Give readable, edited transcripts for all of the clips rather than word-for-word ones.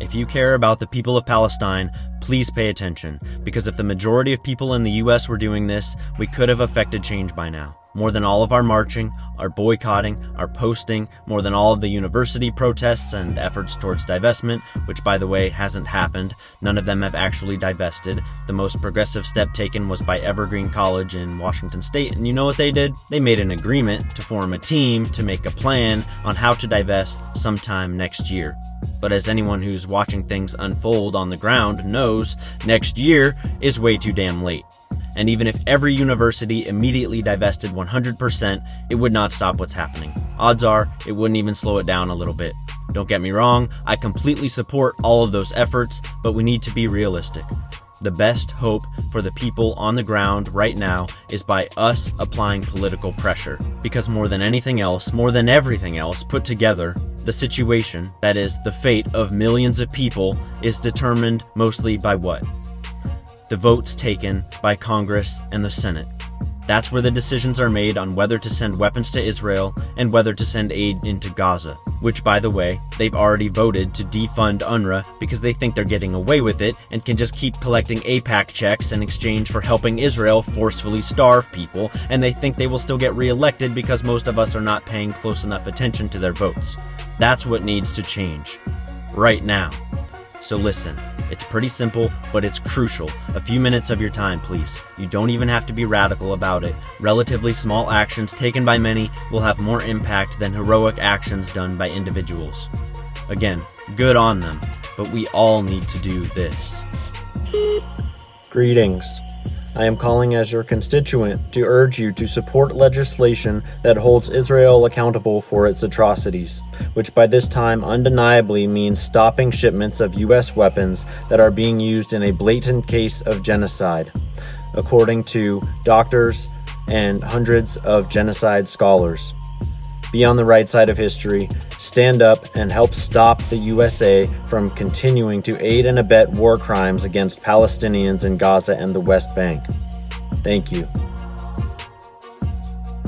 If you care about the people of Palestine, please pay attention, because if the majority of people in the US were doing this, we could have affected change by now. More than all of our marching, our boycotting, our posting, more than all of the university protests and efforts towards divestment, which by the way hasn't happened. None of them have actually divested. The most progressive step taken was by Evergreen College in Washington State, and you know what they did? They made an agreement to form a team to make a plan on how to divest sometime next year. But as anyone who's watching things unfold on the ground knows, next year is way too damn late. And even if every university immediately divested 100%, it would not stop what's happening. Odds are, it wouldn't even slow it down a little bit. Don't get me wrong, I completely support all of those efforts, but we need to be realistic. The best hope for the people on the ground right now is by us applying political pressure. Because more than anything else, more than everything else put together, the situation, that is, the fate of millions of people, is determined mostly by what? The votes taken by Congress and the Senate. That's where the decisions are made on whether to send weapons to Israel and whether to send aid into Gaza, which, by the way, they've already voted to defund UNRWA because they think they're getting away with it and can just keep collecting AIPAC checks in exchange for helping Israel forcefully starve people, and they think they will still get reelected because most of us are not paying close enough attention to their votes. That's what needs to change. Right now. So listen, it's pretty simple, but it's crucial. A few minutes of your time, please. You don't even have to be radical about it. Relatively small actions taken by many will have more impact than heroic actions done by individuals. Again, good on them, but we all need to do this. Greetings. I am calling as your constituent to urge you to support legislation that holds Israel accountable for its atrocities, which by this time undeniably means stopping shipments of U.S. weapons that are being used in a blatant case of genocide, according to doctors and hundreds of genocide scholars. Be on the right side of history, stand up and help stop the USA from continuing to aid and abet war crimes against Palestinians in Gaza and the West Bank. Thank you.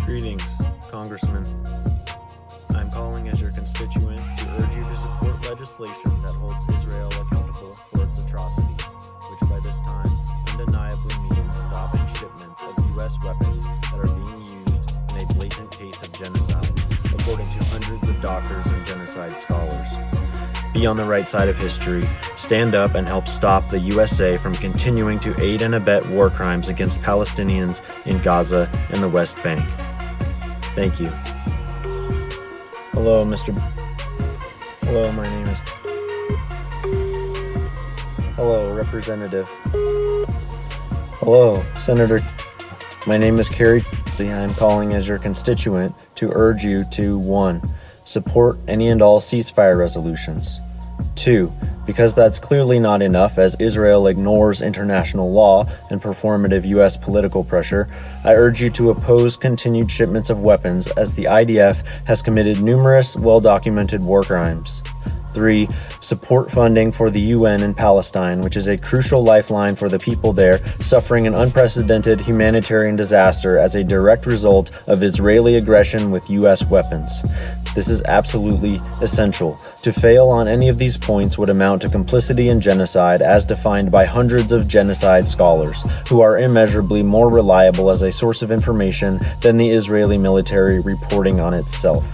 Greetings, Congressman. I'm calling as your constituent to urge you to support legislation that holds Israel accountable for its atrocities, which by this time undeniably means stopping shipments of U.S. weapons that are being used in a blatant case of genocide, according to hundreds of doctors and genocide scholars. Be on the right side of history, stand up and help stop the USA from continuing to aid and abet war crimes against Palestinians in Gaza and the West Bank. Thank you. Hello, Hello, my name is... Hello, Representative. Hello, Senator. My name is Carrie. I am calling as your constituent to urge you to 1. Support any and all ceasefire resolutions. 2. Because that's clearly not enough as Israel ignores international law and performative U.S. political pressure, I urge you to oppose continued shipments of weapons as the IDF has committed numerous well-documented war crimes. 3. Support funding for the UN in Palestine, which is a crucial lifeline for the people there suffering an unprecedented humanitarian disaster as a direct result of Israeli aggression with U.S. weapons. This is absolutely essential. To fail on any of these points would amount to complicity in genocide as defined by hundreds of genocide scholars, who are immeasurably more reliable as a source of information than the Israeli military reporting on itself.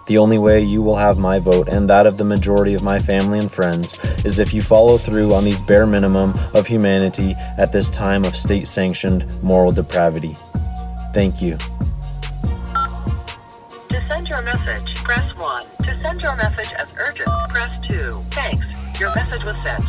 The only way you will have my vote and that of the majority of my family and friends is if you follow through on these bare minimum of humanity at this time of state-sanctioned moral depravity. Thank you. To send your message, press 1. To send your message as urgent, press 2. Thanks. Your message was sent.